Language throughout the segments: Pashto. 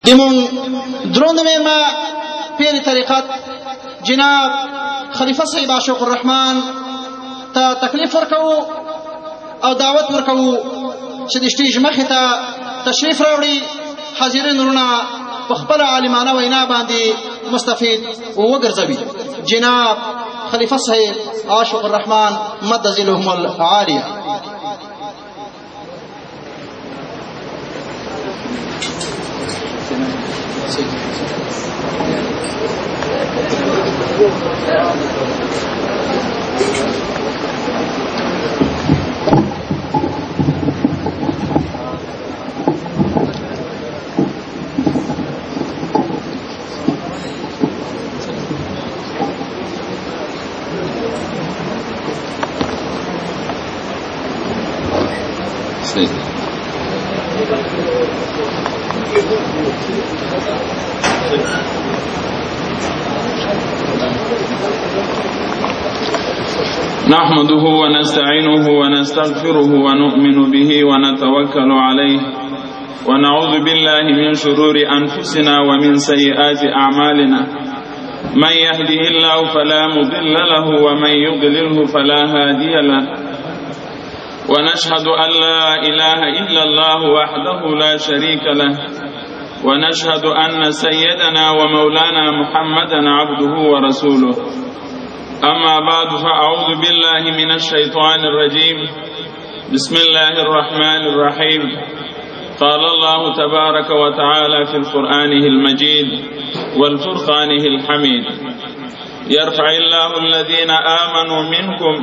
دمون درون ما پیر طریقت جناب خلیفہ صاحب عاشق الرحمن تا تکلیف ورکو او دعوت ورکو چې د سټیج مخې ته تشریف راوړي حاضرین ورونه په خپل عالمانه وینا باندې مستفید وګرځوي. جناب خلیفہ صاحب عاشق الرحمن مد ذلهم العالیه. نحمده ونستعينه ونستغفره ونؤمن به ونتوكل عليه ونعوذ بالله من شرور أنفسنا ومن سيئات أعمالنا من يهده الله فلا مضل له ومن يضلله فلا هادي له ونشهد أن لا إله إلا الله وحده لا شريك له ونشهد أن سيدنا ومولانا محمدا عبده ورسوله. أما بعد فأعوذ بالله من الشيطان الرجيم. بسم الله الرحمن الرحيم. قال الله تبارك وتعالى في القرآن المجيد والفرقان الحميد يرفع الله الذين آمنوا منكم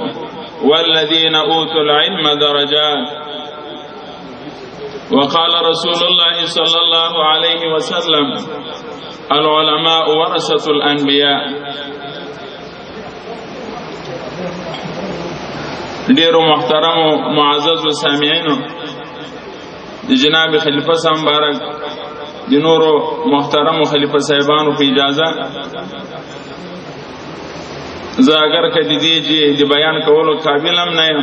والذين أوتوا العلم درجات. وقال رسول الله صلى الله عليه وسلم العلماء ورثة الأنبياء. ډیرو محترم و معزز و سامعینو، جناب خلیفہ صاحب مبارک، د نورو محترم و خلیفہ صاحبانو په اجازه زه اگر که د دې د بیان کولو قابل هم نه یم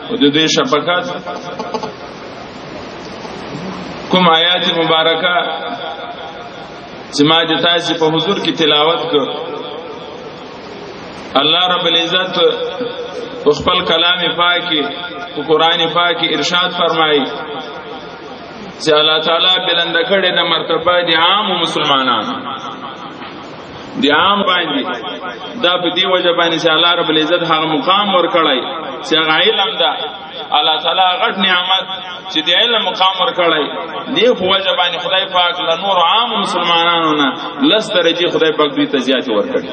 او د دوی شفقت کوم آیات مبارکه چې ما د تاسو په حضور کې تلاوت کړ، الله رب العزت خپل کلام پاکی او قرآن پاکی ارشاد فرمائی چې الله تعالی بلند کړي د مرتبه د عام مسلمانانو د عام باندې دا په دی وجه باندې چې الله رب العزت هغه مقام ور کړی چې هغه علم ده. الله تعالی غټ نعمت چې د علم مقام ور کړی دی په وجه باندې خدای پاک له نور عام مسلمانانو نه لس درجه خدای پاک دوی ته زیات ور کړی.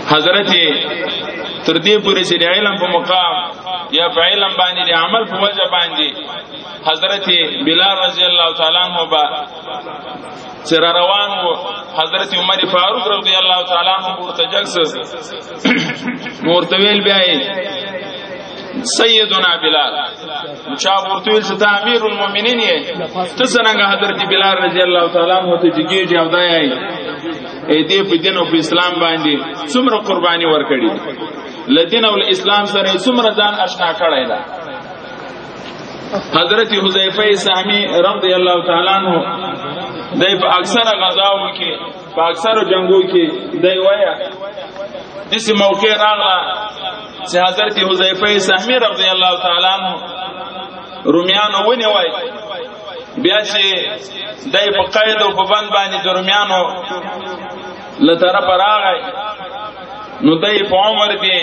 حضرت تر دې پورې چې د علم په مقام یا په علم باندې د عمل په وجه باندې حضرت بلال رضی الله تعالی عنہ با سر روان وو، حضرت عمر فاروق رضی الله تعالی عنہ ورته جلسه مورتویل بیاي سیدنا بلال چا ورتویل چې امیر المؤمنین یې ته څنګه حضرت بلال رضی الله تعالی عنہ ته جګی جواب دی دې په دین او په اسلام باندې څومره قرباني ورکړي، لدین او اسلام سره څومره ځان آشنا کړی دا. حضرت حذیفه سهمی رضی الله تعالی عنہ دای په اکثر غزاو کې په اکثر جنگو کې دای وایا دسی موقع راغله چې حضرت حذیفه سهمی رضی الله تعالی عنہ رومیانو ونی وای بیا چې دای په قید او په بند باندې د رومیانو لطرف راغی نو دای په عمر دی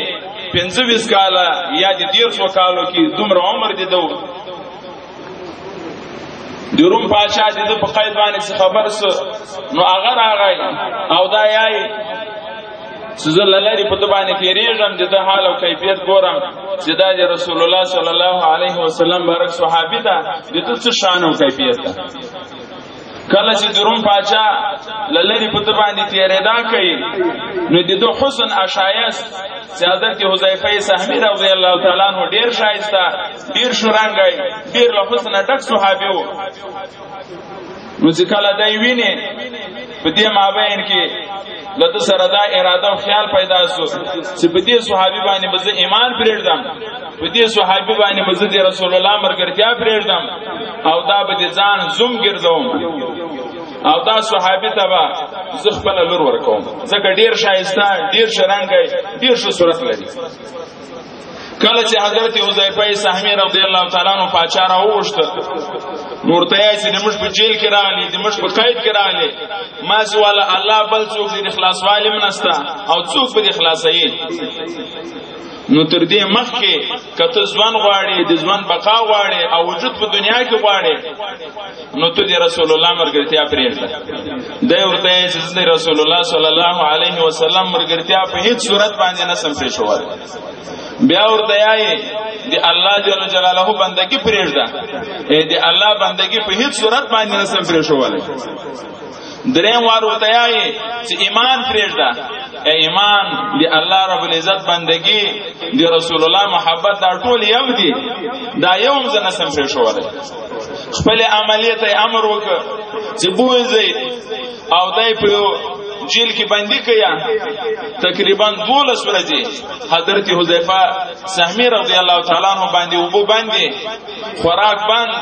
25 کاله یا د 13 کالو کې دومره عمر دی دو د روم پاشا د په قید باندې خبر سو نو هغه راغی او دا یای سوزل لری په باندې تیریږم د حال او کیفیت ګورم چې د رسول الله صلی الله علیه وسلم بارک صحابي ته د څه شان او کیفیت ده. کله چې د روم پاچا لری په باندې تیریدا کوي نو د دو حسن اشایس چې حضرت حذیفه سهمی رضی الله تعالی عنہ ډیر شایسته ډیر شورانګای ډیر له حسن ډک صحابي وو. نو چې کله دای ویني په دې مابین کې لته سره دا اراده او خیال پیدا شو چې په دې صحابي باندې به ایمان پرېږدم، په دې صحابي باندې به د رسول الله مرګرتیا پرېږدم او دا به ځان زوم ګرځوم او دا صحابي ته به زه خپل لور ورکوم، ځکه ډیر شایسته، ډیر شرنګي، ډیر ښه صورت لري. کله چې حضرت حذیفه سهمی رضی الله تعالی عنہ پاچا راوښته، نور ته یې چې دمشق په جیل کې راغلی، دمشق په قید کې راغلی، ما چې والا الله بل څوک دې اخلاص والم نستا او څوک به اخلاصي. نو تر دې مخکې کته ځوان غواړي، د ځوان بقا غواړي او وجود په دنیا کې غواړي، نو ته د رسول الله مرګرتیا پرېږده. دا ورته چې د رسول الله صلی الله علیه وسلم مرګرتیا په هیڅ صورت باندې نه سم پېښول. بیا ورته یې دی الله جل جلاله بندگی پرېږده، دی الله بندگی په هیڅ صورت باندې نه سم پرېښول. دریم وار ورته یې چې ایمان پرېږده، ایمان دی الله رب العزت بندگی دی رسول الله محبت دا ټول یو دی، دا یو هم نه سم پرېښول. خپل عملیت امر وکړ چې بوځي او دای په جیل کې بندي کیا تقریبا 12 ورځې حضرت حذیفه سهمی رضی الله تعالی عنہ باندې وبو باندې خوراک بند،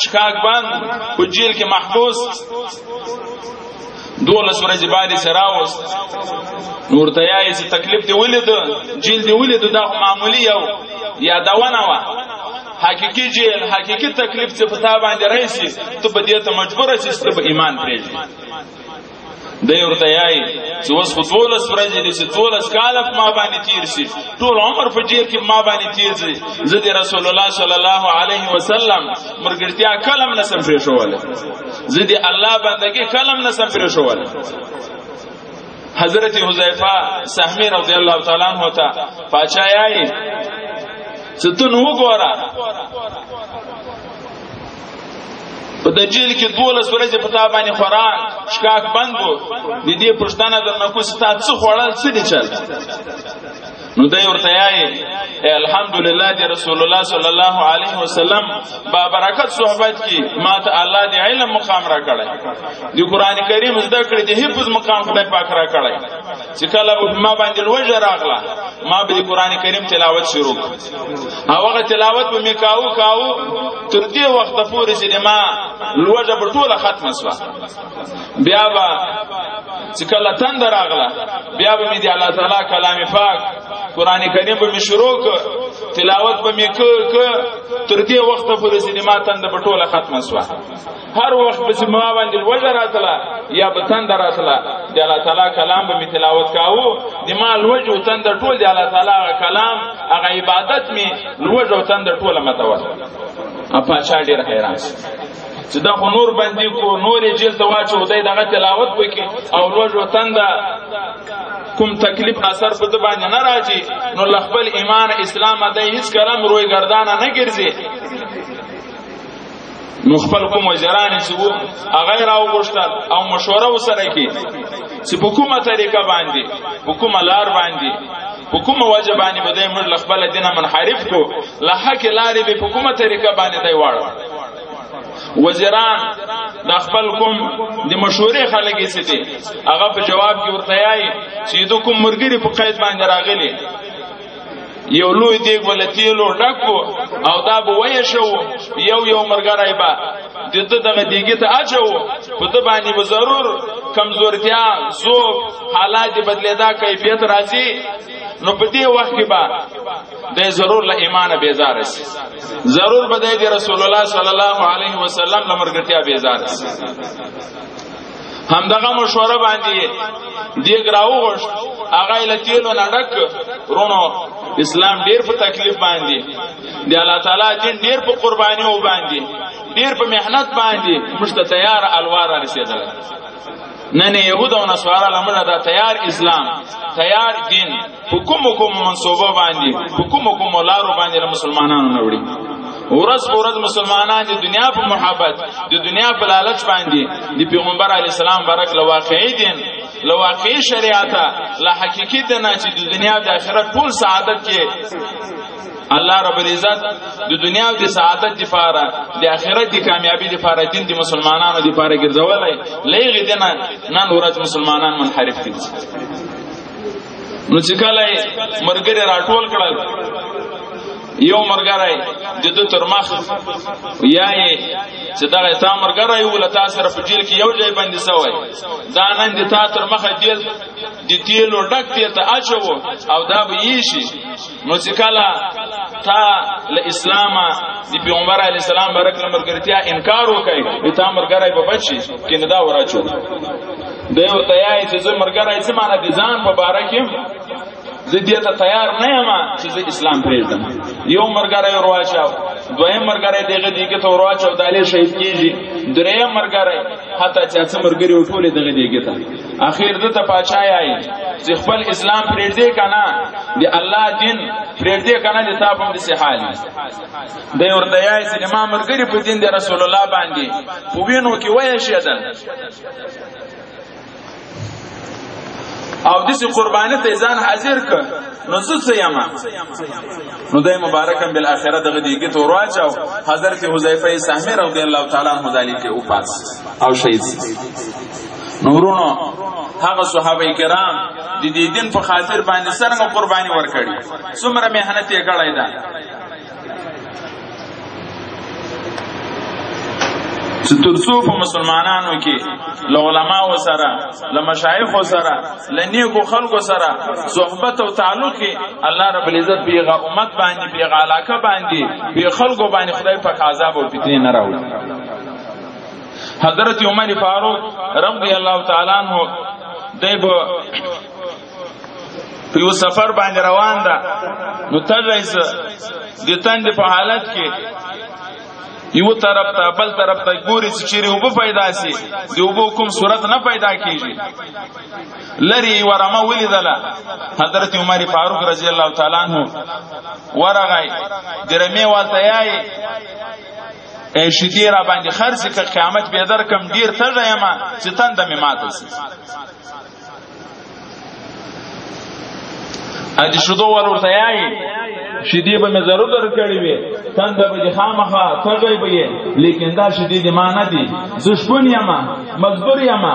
شکاک بند، په جیل کې محبوس 12 ورځې باندې سراوس. نور ته یې چې تکلیف دی ولید، جیل دی ولید، دا معمولی یو یادونه وا. حقیقی جیل، حقیقی تکلیف چې پتا باندې راشي ته به دې ته مجبور شې چې په ایمان پرېږدې. دی ورته یې چې اوس خو 12 ورځې دي چې 12 کال ما باندې تیر شي، ټول عمر په جیل کې ما باندې تیر شي، زه د رسول الله صلی الله علیه وسلم مرګرتیا کلم نه سم پرېښول، زه د الله بندگی کلم نه سم پرېښول. حضرت حذیفه سهمی رضی الله تعالی عنہ ته پاچا یې چې ته نو وګوره په د جیل کې 12 ورځې په تا باندې خوراک شکاک بند وو، د دې پښتنه درنه کو ستا څه خوړل څه دي چل. نو دی ورته یې الحمدلله دی رسول الله صلی الله علیه وسلم با برکت صحبت کی ما ته الله دی علم مقام را کړی، دی قران کریم زده کړی، دی حفظ مقام خدای پاک را کړی. چې کله ما باندې لوجه راغله ما به قران کریم تلاوت شروع کړ، هغه تلاوت به می کاو تر دې وخت پورې چې ما لوجه په ټوله ختمه شوه. بیا به چې کله تند راغله بیا به می دی الله تعالی کلام پاک قران کریم به می شروع ک، تلاوت به می ک تر دې وخت پورې چې ما تند په ټوله ختمه شوه. هر وخت به ما باندې وجه راتله یا به تند راتله د الله تعالی کلام به می تلاوت کاوه، د ما لوجه تند ټول د الله تعالی کلام هغه عبادت می لوجه تند ټوله متوسط. اپا چا ډیر حیران چې دا خو نور باندې کو نور جیل ته واچو دای دغه تلاوت وکي او لوجه تند کوم تکلیف اثر په باندې نه راځي، نو خپل ایمان اسلام دای هیڅ کلام روی گردانه نه ګرځي. نو خپل کوم وزران چې وو هغه راو غوښتل او مشوره وسره کی چې په کومه طریقه باندې، په کومه لار باندې، په کومه وجه باندې به موږ خپل دین منحرف کو، له حق لارې به په کومه طریقه باندې دی واړو. وزیران د خپل کوم د مشورې خلک یې سدي هغه په جواب کې ورته یې چې د کوم مرګري په قید باندې راغلي یو لوی دیګ ولتیلو ډکو او دا به وای شو یو مرګرای با دته دغه دیګه ته اچو په د باندې به ضرور کمزورتیا زوب حالات بدلیدا کیفیت راځي. نو په دې وخت کې با د ضرور له ایمان بیزار شي، ضرور به د رسول الله صلی الله علیه وسلم لمرګتیا بیزار شي. هم دغه مشوره باندې دیګ راوغښ هغه لتیلو نډک رونو اسلام ډیر په تکلیف باندې دی، الله تعالی دین ډیر په قربانی او باندې ډیر په مهنت باندې مشته تیار الوار رسیدل. نه يهود او نصارا لمړه دا تیار اسلام، تیار دین، حکم منصوبه باندې، حکم لارو باندې مسلمانانو نوړي. ورځ مسلمانان د دنیا په محبت، د دنیا په لالچ باندې د پیغمبر علی السلام برک لواقعي دین، لواقعي شریعت، لا حقیقت نه چې د دنیا د آخرت ټول سعادت کې الله رب العزت د دنیا د سعادت لپاره د آخرت د کامیابی لپاره دین د مسلمانانو لپاره ګرځولای لېږي دنه نن ورځ مسلمانان منحرف دي. نو چې کله مرګري راټول کړل یو مرګرای د دې تر مخ یا چې دا تا مرګرای ول تاسو سره په جیل کې یو ځای باندې سوی دا نن د تا تر مخ جیل د تیلو ډک ته اچو او دا به یې شي نو چې کله تا له اسلام د پیغمبر علی السلام برک مرګرتیا انکار وکړي د تا مرګرای په بچي کینه دا وراچو دی ورته یې چې زه مرګرای څه معنا دي ځان په بارکیم زه دې ته تیار نه یم چې زه اسلام پرېږدم یو مرګرای ورواچاو دویم مرګرای دغه دیګه ته ورواچاو دالې شهید کیږي دریم مرګرای حتی چې څو مرګري وټولې دغه دیګه ته اخر دته پاچای آی چې خپل اسلام پرېږدي کنه دی الله دین پرېږدي کنه د تاسو په دې حال دی ورته یې چې ما مرګري په دین د رسول الله باندې په وینو کې وای شهیدل او دسی قربانی ته ځان حاضر ک نو څه یما نو دای مبارکم بالاخره دغه دیګه تو راچاو حضرت حذیفه سهمی رضی الله تعالی عنہ ذالک او پاس او شهید نورونو هغه صحابه کرام د دې دین په خاطر باندې څنګه قربانی ورکړي څومره مهنت یې کړی دا ترڅو په مسلمانانو کې علماء سره له مشایخ سره له نیکو خلکو سره صحبت او تعلق کې الله رب العزت بیغه امت باندې بیغه علاقه باندې بیغه خلکو باندې خدای په عذاب او فتنه نه راوړي حضرت عمر فاروق رضی الله تعالی عنہ دایبو په یو سفر باندې روان ده نو ترایس د تند په حالت کې یو طرف ته بل طرف ته ګوري چې چیرې وب پیدا سي دی وب کوم صورت نه پیدا کیږي لری ورما ولیدله حضرت عمر فاروق رضی الله تعالی عنہ ورغای درمه والته یای شدیر باندې خرڅ ک قیامت به در کم ډیر تر یما چې تند می ماته سي ا دې شودو ورته یای شدی به مې ضرور درکړې وي څنګه به خامخا څنګه به لیکن دا شدی د معنا دي زشپون یما مزدور یما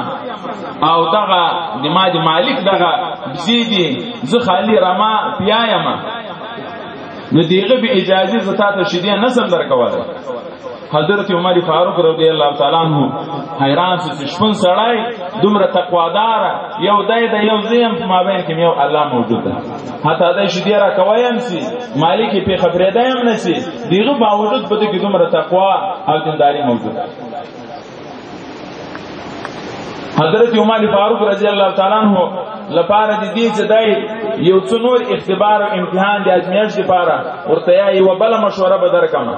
او دغه د ما د مالک دغه زیدي زه خالی رما بیا یما نو دیغه به اجازه زتا ته شدی نه سم درکواله حضرت عمر فاروق رضی الله تعالی عنہ حیران شو شپون سړی دومره تقوادار یو دای د یو زیم په مابین کې یو الله موجود ده حتی دا شدی را کوایم سي مالک په خبره دایم نسی دیغه باوجود بده کې دومره تقوا او دینداری موجود ده حضرت عمر فاروق رضی الله تعالی عنہ لپاره د دې ځای یو څنور اختبار او امتحان د ازمیښت لپاره ورته یو بل مشوره به درکمه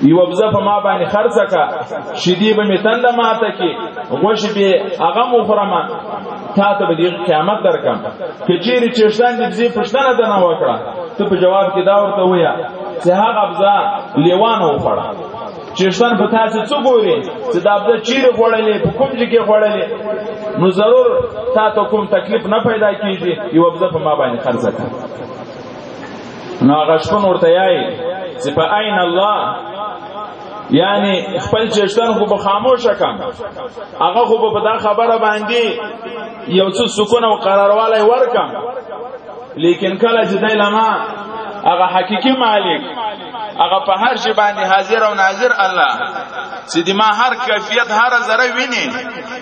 یو بزه په ما باندې خرڅه کا شدی به میتند ماته کې غوښ به هغه مخرمه تا ته به قیامت درکم کچېری چشتان دې پښتنه ده نه وکړه ته په جواب کې دا ورته ویا چې هغه بزه لیوانو وخړه چشتان په تاسو څو ګوري چې دا بزه چیرې وړلې په کوم ځای کې وړلې نو ضرور تا ته کوم تکلیف نه پیدا کیږي یو بزه په ما باندې خرڅه کا نو هغه شپون ورته یای چې په عین الله یعنی خپل چشتن خو به خاموش کم هغه خو به دا خبره باندې یو څه سکون او قرارواله ورکم لیکن کله چې دایلما هغه حقيقي مالک هغه په هر شي باندې حاضر او ناظر الله چې د ما هر کیفیت هر ذره ویني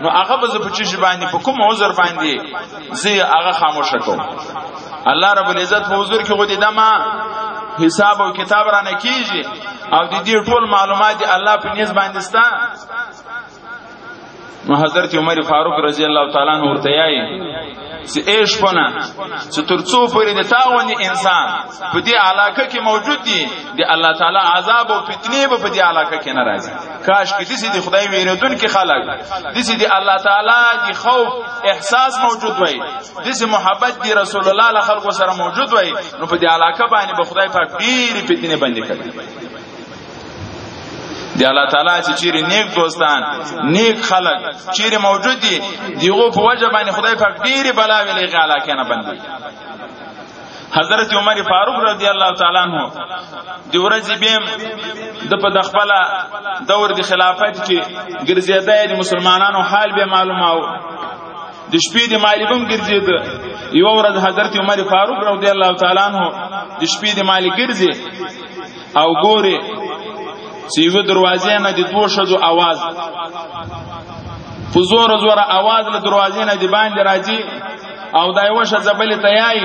نو هغه به په چی باندې په کوم عذر باندې زه هغه خاموش کوم الله رب العزت په حضور کې غوډه دما حساب او کتاب را نه کیږي او د دې ټول معلومات الله په نيز باندې ستا نو حضرت عمر فاروق رضی الله تعالی عنہ ورته یای چې ایش پونه چې ترڅو پرې د تاونی انسان په دې علاقه کې موجود دي د الله تعالی عذاب او فتنې په دې علاقه کې ناراضي کاش کې دې خدای ویریدون کې خلق دې الله تعالی دی خوف احساس موجود وای دې محبت دی رسول الله له خلکو سره موجود وای نو په دې علاقه باندې به خدای پاک ډېری فتنې باندې کوي دی الله تعالی چې چیرې نیک دوستان نیک خلق چیرې موجود دي دیغه په وجه باندې خدای پاک ډېری بلاوي لږه علاقه نه بندي حضرت عمر فاروق رضی الله تعالی عنہ د ورځې بیم د په خپل دور د خلافت کې ګرځیدای د مسلمانانو حال به معلوماو د شپې د مالیبم ګرځید. یو ورځ حضرت عمر فاروق رضی الله تعالی عنہ د شپې د مالی ګرځي او ګوري چې یو دروازې نه د دوه شذو आवाज په زور زور आवाज له دروازې نه د باندې راځي او دا یو شذ بل تیای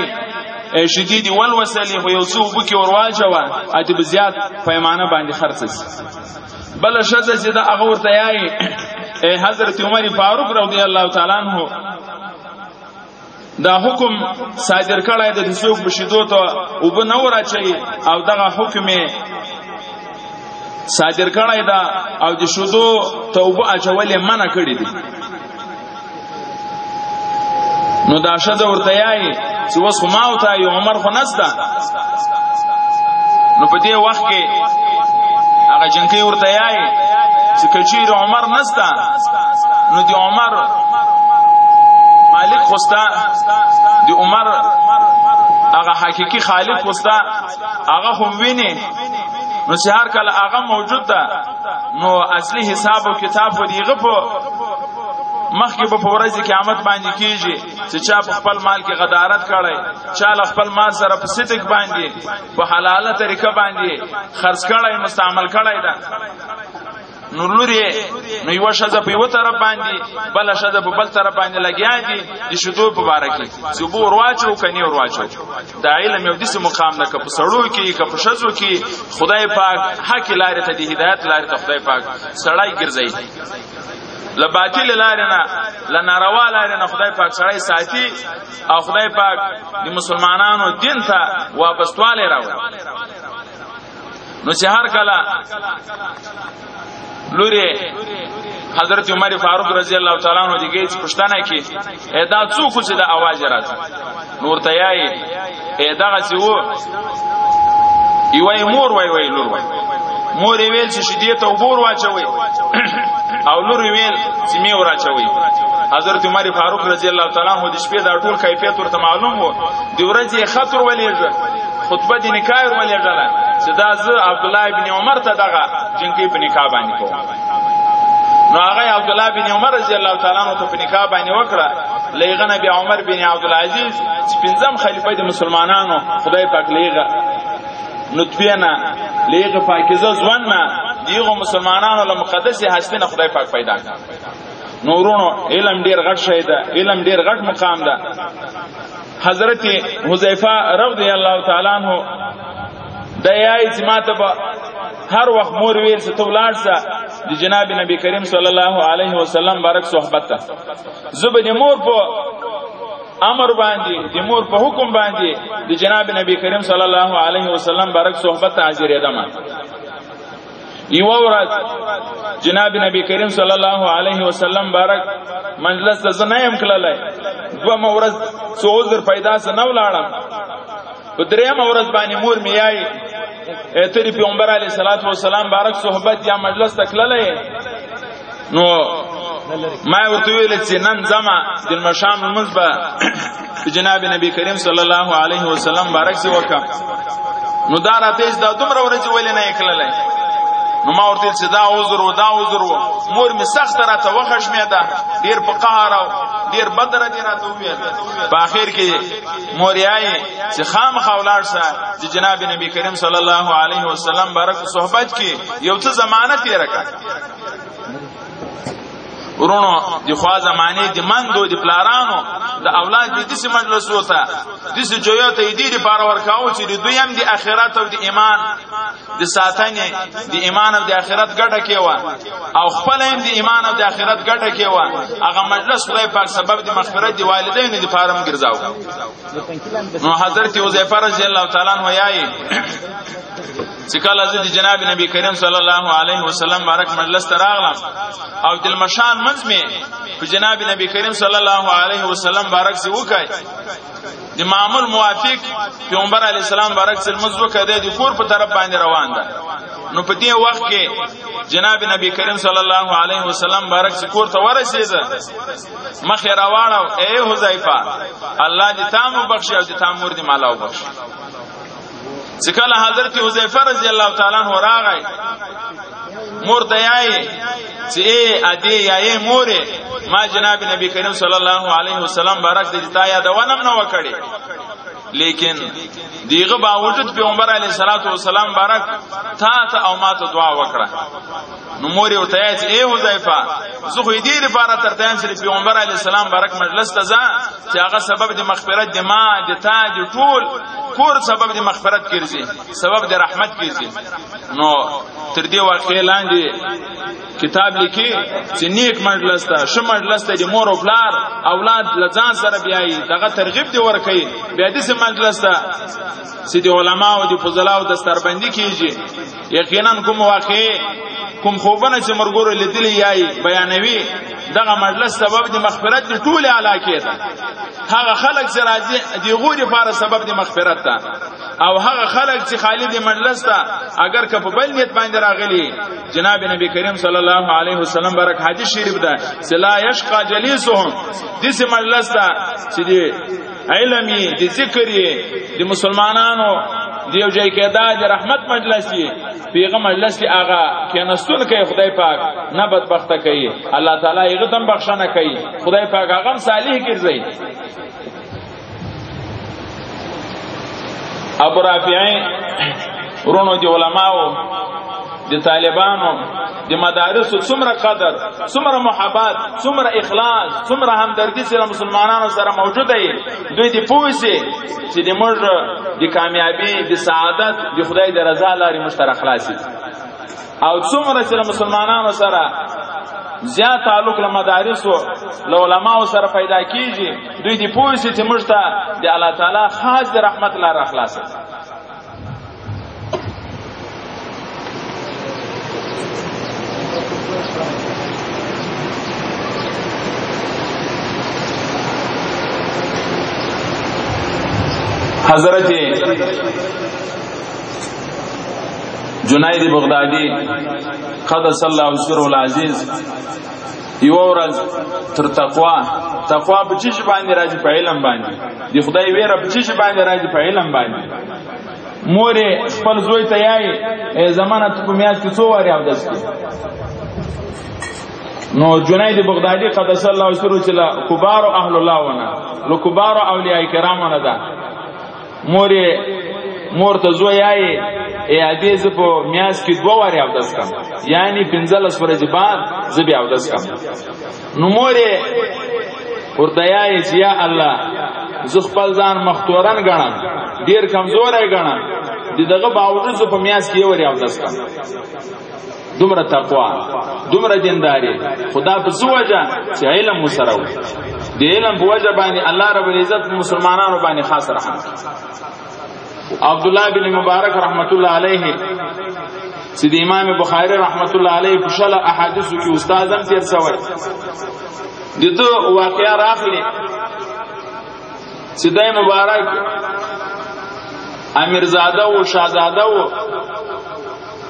شدید ولوسلی خو یو څو بکی ورواچوه اته بزیات پیمانه باندې خرڅس. بل شذ چې دا هغه ورته یای حضرت عمر فاروق رضی الله تعالی عنہ دا حکم صادر کړی د څوک بشیدو ته او بنور اچي او دغه حکم صادر کړی دا او د شودو توبه اچولې منع کړی دي. نو دا شذ ورته یای چې وس خو ما او ته یو عمر خو نستا. نو په دې وخت کې هغه جنکی ورته یای چې کچیر عمر نستا نو دی عمر مالک خوستا دی عمر هغه حقيقي خالق خوستا هغه هم ویني نو چې هر کله هغه موجود ده نو اصلي حساب او کتاب ودیغه په مخکې په ورځ قیامت باندې کیږي چې چا په خپل مال کې غدارت کړي، چا خپل مال سره په صدق باندې په حلاله طریقه باندې خرڅ کړي مستعمل کړي دا نو لوري نو یو شذ په یو طرف باندې بل شذ په بل طرف باندې لګیا دي د شذو په باره کې زبور ورواچو کني ورواچو دا علم یو دسه مقام ده که په سړو کې که په شذو کې خدای پاک حق لارې ته د هدایت لارې ته خدای پاک سړای ګرځي لباطل لارنا لناروا لارنا خدای پاک سړی ساتي او خدای پاک د مسلمانانو دین ته واپسواله راوړي. نو چې هر کله لوري حضرت عمر فاروق رضی الله تعالی عنہ دیږي چې پښتنه کې ادا څوک چې د आवाज راځي نور ته یای ادا چې وو یوای مور وای لور وای مور ویل چې شدیت او بور واچوي او لور ویل چې می وراچوي. حضرت عمر فاروق رضی الله تعالی عنہ د شپې دا ټول کیفیت ورته معلوم وو. د ورځې خطر ولېږه خطبه د نکاح ولېږه چې دا زه عبد الله ابن عمر ته دغه جنکی په نکاح باندې کوم. نو هغه عبد الله بن عمر رضی الله تعالی عنہ ته په نکاح باندې وکړه. لېغه نبی عمر بن عبد العزيز چې پنځم خلیفہ د مسلمانانو خدای پاک لېغه نطفینا لېغه پاکیزه ځواننا دیغه مسلمانانو له مقدسه هستنه خدای پاک پیدا کړ. نورونو علم ډیر غټ شی ده، علم ډیر غټ مقام ده. حضرت حذیفه رضی الله تعالی عنہ د یای چې ماته به هر وخت مور ویل څه تولارسه د جناب نبی کریم صلی الله علیه وسلم بارک صحبت ته زبد مور په امر باندې د مور په حکم باندې د جناب نبی کریم صلی الله علیه وسلم بارک صحبت ته حاضر یم. یو ورځ جناب نبی کریم صلی الله علیه وسلم بارک مجلس ته زنایم کړلای دوه ورځ څو عذر پیدا سه نو لاړم په دریم ورځ باندې مور میای اتری پیغمبر علیه الصلاۃ والسلام بارک صحبت یا مجلس تکللای نو ما ورته ویل چې نن زما د مشام مزبه جناب نبی کریم صلی الله علیه وسلم بارک سی وکم نو دا راته دا دومره ورځ ویل نه کړلای. نو ما ورته چې دا عذر مور می سخت راته وخښمه ده ډیر په قهر او ډیر بدر دي راته ویل. په اخر کې موریای چې خامخا ولاړسه چې جناب نبی کریم صلی الله علیه وسلم بارک صحبت کې یو څه ضمانت یې راکړه. ورونو د خوا زمانه د مندو د پلارانو د اولاد د دې مجلس وته د دې جوړه ته دې لپاره ورکاو چې دویم د اخرت او د ایمان د ساتنې د ایمان او د اخرت ګټه کېوا او خپل هم د ایمان او د اخرت ګټه کېوا. هغه مجلس خدای پاک سبب د مغفرت د والدینو د فارم ګرځاو. نو حضرت حذیفه رضی الله تعالی عنہ یای چې کله د جناب نبی کریم صلی الله علیه وسلم بارک مجلس تراغلم او دل مشان منځ می په جناب نبی کریم صلی الله علیه وسلم بارک سی وکای د معمول موافق پیغمبر علی السلام بارک سل مزو کده د کور په طرف باندې روان ده. نو په دې وخت کې جناب نبی کریم صلی الله علیه وسلم بارک سی کور ته ورسېد مخ یې راوړو اے حذیفه الله دې تاسو بخشي او دې تاسو دې مالاو بخشي. ځکه حضرت حذیفه رضی الله تعالی عنہ راغی مور ته یای چې ا دې یای مورې ما جناب نبی کریم صلی الله علیه وسلم بارک دې تا یادونه نه وکړي لیکن دیغه باوجود پیغمبر علیه الصلاۃ والسلام بارک تا او ما ته دعا وکړه نو مور یو ته ای حذیفه زه خو دې لپاره ترتان سره پیغمبر علیه السلام بارک مجلس ته ځه چې هغه سبب د مغفرت د ما د تا د ټول کور سبب د مغفرت ګرځي سبب د رحمت ګرځي نو تر دې واقعې لاندې کتاب لیکي چې نیک مجلس ته ش مجلس ته د مور او پلار اولاد لزان سره بیاي دغه ترغیب دی ورکي بیا دې مجلس ته چې د علماو د فضلاو دستربندي کیږي یقینا کوم واقعې کوم خوبونه چې مرګور لیدلی یای بیانوي دغه مجلس سبب د مغفرت د ټول علاقې ده هغه خلک چې راځي دی غوړي لپاره سبب د مغفرت ده او هغه خلک چې خالد مجلس ته اگر که په بل نیت باندې راغلي جناب نبی کریم صلی الله علیه وسلم برک حدیث شریف ده چې لا یشقى جلیسهم دې مجلس ته چې دی علمي د ذکرې د مسلمانانو دیو ځای کې د رحمت مجلس دی پیغام مجلس کې آغا کیناستون کوي خدای پاک نه بدبخته کوي الله تعالی یې غتم بخښنه کوي خدای پاک هغه صالح ګرځي ابو رافعی ورونو دی علماو د طالبانو د مدارس څومره قدر څومره محبت څومره اخلاص څومره همدردی سره مسلمانانو سره موجود دی دوی دی پوښي چې د موږ د کامیابی د سعادت د خدای د رضا لاري مشترک خلاصي او څومره سره مسلمانانو سره زیات تعلق له مدارس او علماء سره پیدا کیږي دوی دی پوښي چې موږ ته د الله تعالی خاص د رحمت لار اخلاصي حضرت جنید بغدادی قدس الله سره العزیز یو ورځ تر تقوا په چی باندې راځي په علم باندې دی خدای ویره په چی باندې راځي په علم باندې مور خپل زوی ته یای زمانه ته په میاش کې څو واری اودس کی نو جنید بغدادی قدس الله سره چې لا کبار اهل الله ونه لو کبار اولیاء کرام ونه ده مور ته زوی یای ادیز په میاس کې 2 واری اودس کم یعنی 15 ورځې بعد زبې اودس کم نو مور ورته یای چې یا الله زه خپل ځان مختورن غنم ډیر کمزورې غنم دغه باوجود په میاس کې وری اودس کم دومره تقوا دومره دینداری خدا په زوجه چې علم مسره و د علم په وجه باندې الله رب العزت مسلمانانو باندې خاص رحمت عبد الله بن مبارک رحمت الله علیه چې د امام بخاری رحمت الله علیه په شل احادیثو کې استادم تیر شوی دغه واقعیا راغلی چې د مبارک امیرزاده او شاهزاده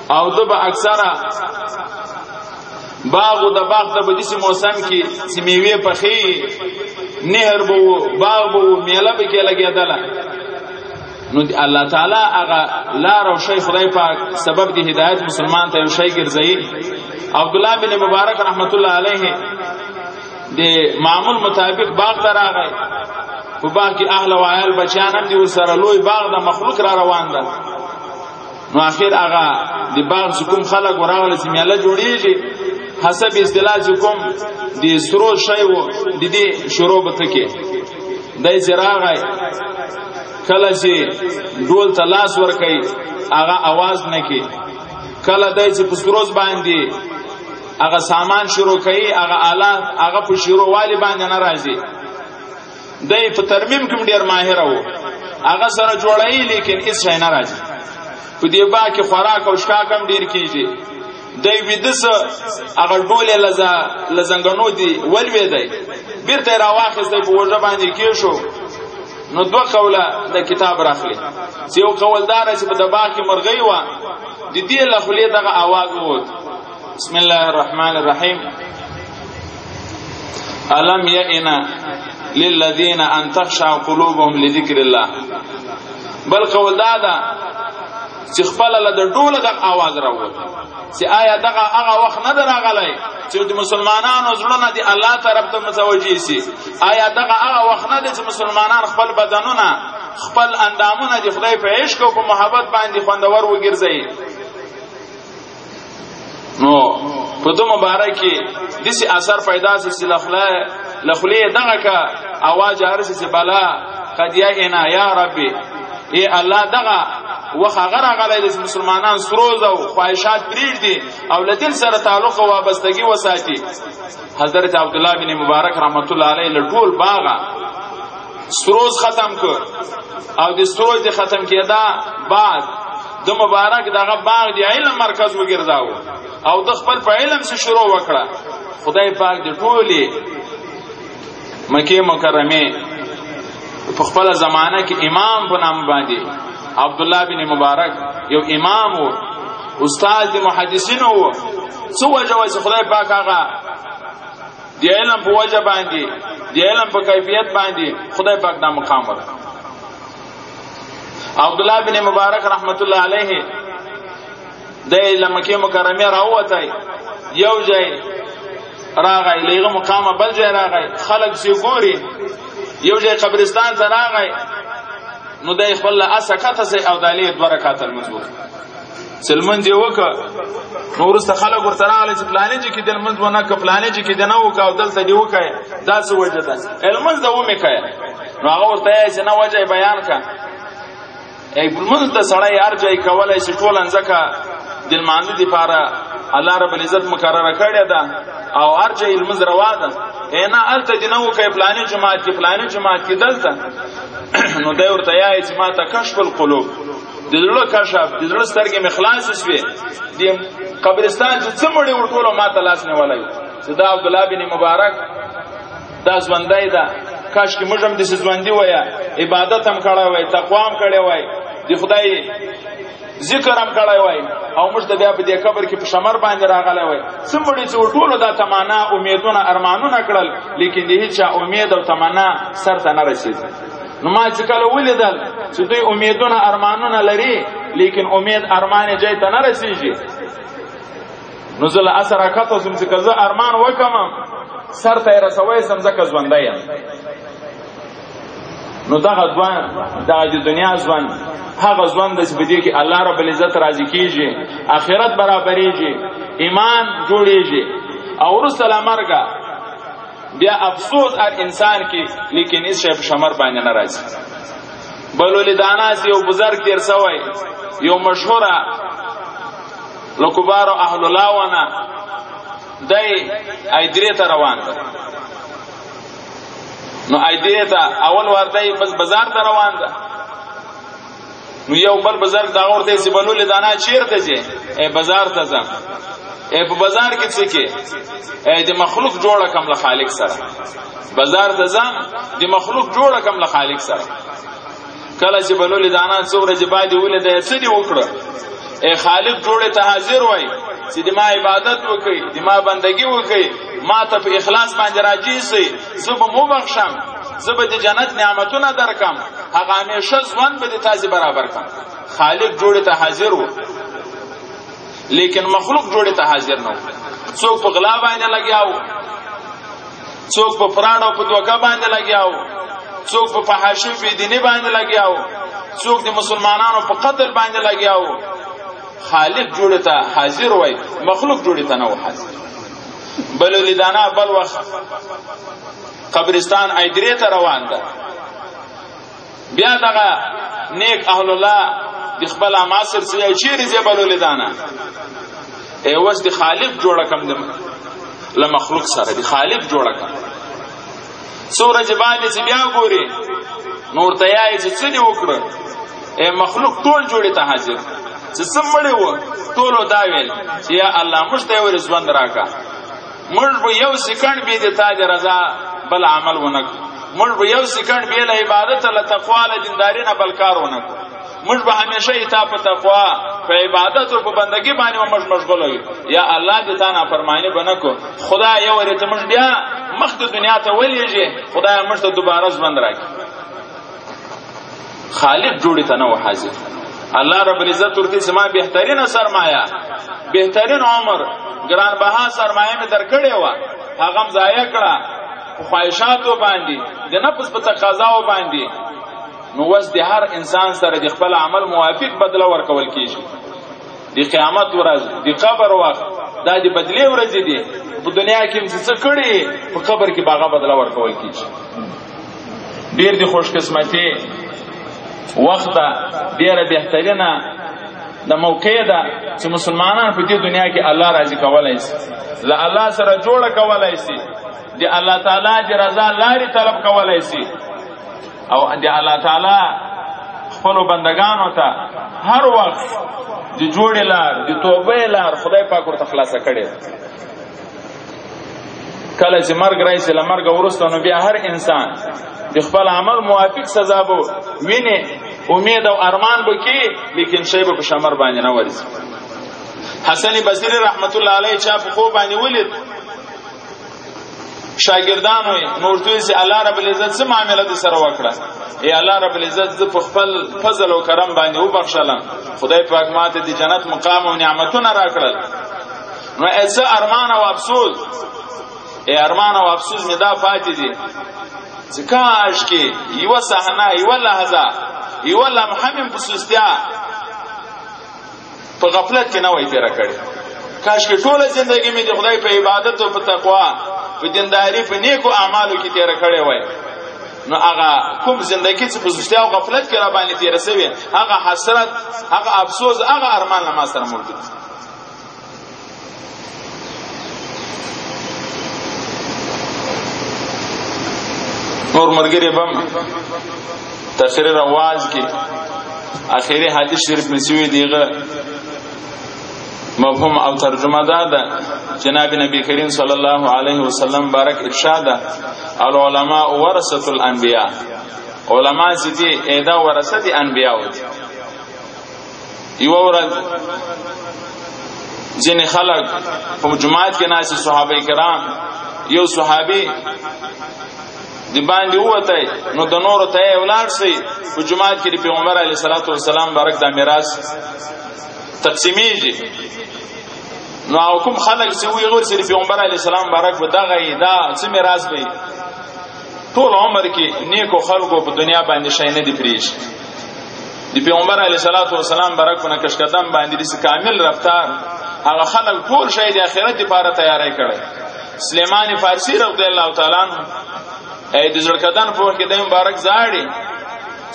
او دغه اکثره باغ او د باغ د بدیسي موسم کې چې میوه پخې نهر بو باغ بو میله به کې لګیدله نو الله تعالی هغه لار او شیخ خدای پاک سبب دی هدایت مسلمان ته یو شی ګرځي عبد الله بن مبارک رحمت الله علیه د معمول مطابق باغ ته راغی په باغ کې اهل او عیال بچیان هم دي ورسره لوی باغ د مخلوق را روان ده نو اخر هغه د باغ کوم خلک ورغله چې میله جوړیږي حسب اصطلاح کوم د سرو شی وو د دې شروع بتکي دای زراغای کله چې ډول ته لاس ور کوي هغه आवाज نه کوي کله دای چې په سروز باندې هغه سامان شروع کوي هغه آلات هغه په شروع والی باندې ناراضي دای په ترمیم کې ډیر ماهر وو هغه سره جوړای لیکن هیڅ شي ناراضي په دې با کې خوراک او شکا کم ډیر کیږي دای ویدس هغه ډول لزنګنو دی ولوي دی بیرته راواخځي په وجه باندې کې شو نو دو قوله د کتاب راخلی چې یو قولدار چې په دبا کې مرغۍ و د دې لخلې دغه आवाज ووت بسم الله الرحمن الرحیم الم یئنا للذین ان تخشع قلوبهم لذکر الله بل قولدار چې خپل له د ټوله د आवाज راووت چې آیا دغه هغه وخت نه دراغلی چې د مسلمانانو زړونه دی الله طرف ته متوجي شي آیا دغه هغه وخت نه دی چې مسلمانان خپل بدنونه خپل اندامونه د خدای په عشق او په محبت باندې خوندور وګرځي نو په دو مبارکي دسی اثر پیدا سي لخلی دغه کا आवाज ارسي سي بلا قد يا يا ربي اے الله دغه وخغره غلې د مسلمانان سروز او خواهشات پریږ دي او لدل سره تعلق او وابستګي وساتي حضرت عبد الله بن مبارک رحمت الله علیه لټول باغه سروز ختم کړ او د سروز د ختم کېدا بعد د مبارک دغه باغ دی علم مرکز وګرځاو او د خپل په علم څخه شروع وکړه خدای پاک د ټولي مکه مکرمه په خپل زمانہ کې امام په نام باندې عبد الله بن مبارک یو امام او استاد د محدثینو وو څو وجوه خدای پاک هغه دی علم په وجه باندې دی علم په کیفیت باندې خدای پاک دا مقام ورکړ عبد الله بن مبارک رحمت الله علیه د مکه مکرمه راوته یو ځای راغی لغه مقام بل ځای راغی خلق سی ګوري یو ځای قبرستان ته راغی نو د خپل اسکته سي او دالی د برکات المنذور سلمان دی وکړه نو ورسته خلک ورته راغلي چې پلانې چې کې د المنذ ونه ک پلانې چې کې د نو کا او دلته دی وکړه دا څه وجه ده المنذ د ومه کړه نو هغه ورته چې نو وجه بیان کا ای المنذ د سړی ارجای کولای شي ټول انځکه د المنذ دی لپاره الله رب العزت مقرره کړی ده او ارجای المنذ روا ده اینا الته دی نو کې پلانې جماعت کې پلانې جماعت کې دلته نو دا ورته یای چې ما ته کشف القلوب د زړه کشف د زړه سترګې مخلاص شوي د قبرستان چې څمړي ورټولو ما ته لاس نه ولای چې دا عبد الله بن مبارک دا ژوندۍ ده کاش کې موږ هم د ژوندۍ وای عبادت هم کړای وای تقوا هم کړای وای د خدای ذکر هم کړای وای او موږ د بیا په دې قبر کې په شمر باندې راغلی وای څمړي چې ورټولو دا تمنا امیدونه ارمانونه کړل لیکن د هیڅ امید او تمنا سر ته نه رسید نو ما چې کله ولیدل چې دوی امیدونه ارمانونه لري لیکن امید ارمان جای ته نه رسیږي نو زله اثر راکته سم چې کله ارمان وکم سر ته رسوي سم ځکه ژوندای نو دغه ځوان د دنیا ځوان هغه ځوان د سپدې کې الله رب العزت راضي کیږي آخرت برابرېږي ایمان جوړېږي او رسول مرګه بیا افسوس هر انسان کې لیکن اس شی په شمر باندې ناراضي بلول داناس یو بزرگ تیر سوی یو مشهوره لکبار اهل الله ونه دای ایدری ته روان ده نو ایدری ته اول ورته بس بازار ته روان ده نو یو بل بزرگ دا ورته سی بلول دانا چیرته ځي ای بازار ته ځم ای په بازار کې څه کې ای د مخلوق جوړه کم له خالق سره بازار ته ځم د مخلوق جوړه کم له خالق سره کله چې بلول دانا څوره جبا دی ولې د څه دی وکړه ای خالق جوړه ته حاضر وای چې د ما عبادت وکي د ما بندگی وکي ما ته په اخلاص باندې راځي سي زب مو بخښم زب د جنت نعمتونه درکم هغه همیشه ځوان به د تاسو برابر کم خالق جوړه ته حاضر و لیکن مخلوق جوړه ته حاضر نه څوک په غلا باندې لګیاو څوک په فراډ او په دوکا باندې لګیاو څوک په فحاشي په دیني باندې لګیاو څوک د مسلمانانو په قتل باندې لګیاو خالق جوړه ته حاضر وای مخلوق جوړه ته نه و حاضر بل لیدانا بل وخت قبرستان ایدری ته روان ده بیا دغه نیک اهل الله د خپل معاصر سره چیرې زبل لیدانا ای وس د خالق جوړه کم د له مخلوق سره د خالق جوړه کم سورج باندې چې بیا ګوري نور ته یې چې څه وکړه ای مخلوق ټول جوړه ته حاضر چې سمړې و ټولو دا ویل چې یا الله موږ ته ورزوند راکا موږ به یو سکند به د تاج رضا بل عمل ونک موږ به یو سکند به له عبادت له تقوا له دینداري نه بل کار ونک موږ به همیشه ایتا په تقوا په عبادت او په بندگی باندې موږ مشغول یو یا الله دې تا نه فرمایي بنکو خدای یو ورته موږ بیا مخ د دنیا ته ولېږي خدای موږ ته دوباره ژوند راکړي خالق جوړی ته نه و حاضر الله رب العزت ورته سما بهترین سرمایه بهترین عمر ګران بها سرمایه می درکړې و هغه هم ضایع کړه خواهشاتو باندې د نفس په تقاضاو باندې نو وس د هر انسان سره د خپل عمل موافق بدله ورکول کیږي د قیامت ورځ د قبر وخت دا د بدلی ورځ دي په دنیا کې څه کړي په قبر کې باغه بدله ورکول کیږي ډیر د خوش قسمتي وخت ډیره بهترینه د موقع ده چې مسلمانان په دې دنیا کې الله راضي کولای شي له الله سره جوړه کولای شي د الله تعالی د رضا لاري طلب کولای شي او د الله تعالی خپل بندگانو ته هر وخت د جوړې لار د توبې لار خدای پاک ورته خلاصه کړي کله چې مرګ راشي له مرګ وروسته نو بیا هر انسان د خپل عمل موافق سزا بو ویني امید او ارمان بو کې لیکن شی به په شمر باندې نه ورسي حسن بصری رحمت الله علیه چا په خو باندې ولید شاګردانو نور دوی سي الله رب العزت څه معاملې د سره وکړه ای الله رب العزت ز په خپل فضل او کرم باندې وبخښلم خدای پاک ماته د جنت مقام او نعمتونه راکړل نو ایسه ارمان او افسوس ای ارمان او افسوس می دا پاتې دي چې کاش کې یو صحنه یو لحظه یو لمحه په سستیا په غفلت کې نه وای تیر کړی کاش کې ټوله ژوندۍ می د خدای په عبادت او په تقوا په دینداري په نیکو اعمالو کې تیر کړی وای نو هغه کوم ژوندۍ چې په سستیا او غفلت کې را باندې تیر شوی هغه حسرت هغه افسوس هغه ارمان ما سره موجود نور مرګري بم تفسیر رواز کې اخیری حدیث شریف نشوي دیغه مفهوم او ترجمه ده جناب نبی کریم صلی الله علیه وسلم بارک ارشاد العلماء ورثه الانبیاء علما چې ایدا ورثه دي انبیاء دي یو ورځ ځینې خلک په جماعت کې ناس صحابه کرام یو صحابي دی باندې وته نو د نور ته ولار سي په جماعت کې پیغمبر علیه الصلاۃ والسلام بارک د میراث تقسیمیږي نو کوم خلک چې وی غوړ سي پیغمبر علیه السلام بارک به دغه دا چې میراث به ټول عمر کې نیکو خلکو په دنیا باندې شي نه دی پریش دی پیغمبر علیه الصلاۃ والسلام بارک په نقش قدم باندې د کامل رفتار هغه خلک ټول شي د آخرت لپاره تیاری کړي سليمان فارسی رضی الله تعالی عنہ اې د ځړکدان په وخت کې د مبارک زاړي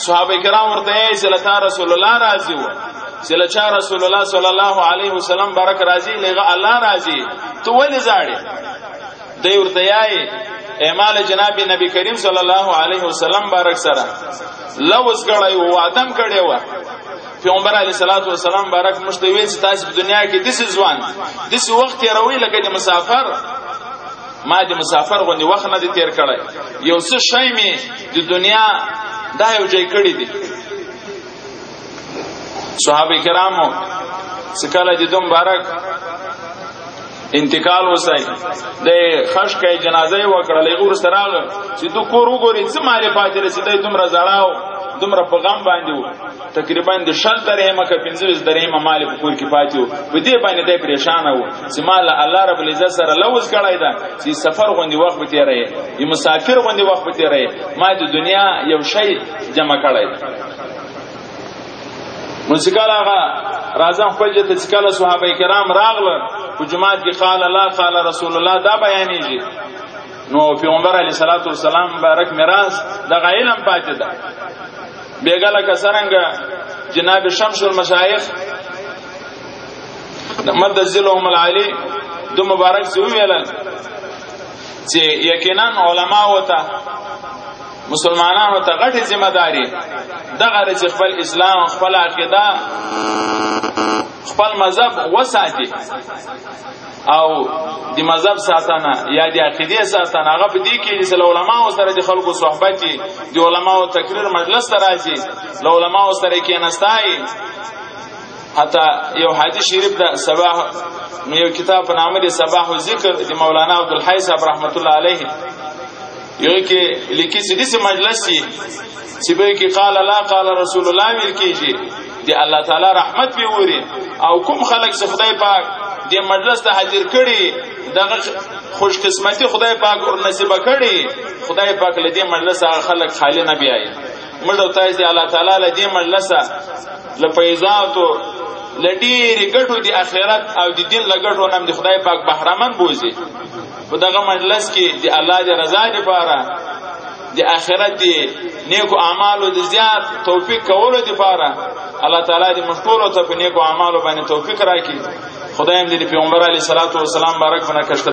صحابه کرام ورته یې صلی رسول الله راضي و صلی رسول الله صلی الله علیه وسلم بارک راضي لغه الله راضي تو ولې زاړي دی ورته یې اعمال جناب نبی کریم صلی الله علیه وسلم بارک سره لوز غړای و ادم کړي و پیغمبر علیه الصلاۃ والسلام بارک مشتوی چې تاسو په دنیا کې دسه ځوان دسه وخت یې روي لکه د مسافر ما د مسافر غوندي وخت نه دي تیر کړی یو څه شی می د دنیا دا یو ځای کړی دي صحابه کرامو څکاله د دوم مبارک انتقال وسای د خشکې جنازه وکړلې اور سره چې تو کور وګوري څه مالې پاتې رسیدای دومره زړاو دومره په غم باندې وو تقریبا د شل درې مکه 15 درې مال په کور کې پاتې وو په دې باندې د پریشان وو چې مال الله رب العزت سره لوز کړای دا چې سفر غوندي وخت به تیرې ی مسافر غوندي وخت به تیرې ما د دنیا یو شی جمع کړای مسکاله هغه راځم خپل ته څکاله صحابه کرام راغله په جماعت کې قال الله قال رسول الله دا بیانېږي نو پیغمبر علیه الصلاۃ والسلام بارک میراث د علم پاتې ده بیګاله کسرنګ جناب شمس المشایخ مد ذلهم العالی دو مبارک سی ویل چې یقینا علما وته مسلمانانو ته غټه ذمہ داری دغه چې خپل اسلام خپل عقیده خپل مذهب وساتي او د مذهب ساتنه یا د عقیده ساتنه هغه په دې کې چې علماء سره د خلکو صحبت دي د علماء تقریر مجلس ته راځي د علماء سره کې نستای حتی یو حدیث شریف د صباح نو یو کتاب په نامه د صباح او ذکر د مولانا عبدالحی صاحب رحمت الله علیه یو کې لیکي چې د مجلس چې به کې قال الله قال رسول الله ویل کېږي دی الله تعالی رحمت پی وری او کوم خلق چې خدای پاک دی مجلس ته حاضر کړي دغه خوش قسمتي خدای پاک ور نصیب کړي خدای پاک لدی مجلس هغه خلق خالی نه بیاي موږ ته دی الله تعالی لدی مجلس لپیزاتو لډیری ګټو دی اخرت او دی دین لګټو نام دی خدای پاک بهرمن بوزي په دغه مجلس کې دی الله دی رضا لپاره دی آخرت دی نیکو اعمالو دی زیات توفیق کولو دی پاره الله تعالی دی مشکورو ته په نیکو اعمالو باندې توفیق راکړي خدایم دی پیغمبر علیه الصلاۃ والسلام بارک بنا کشت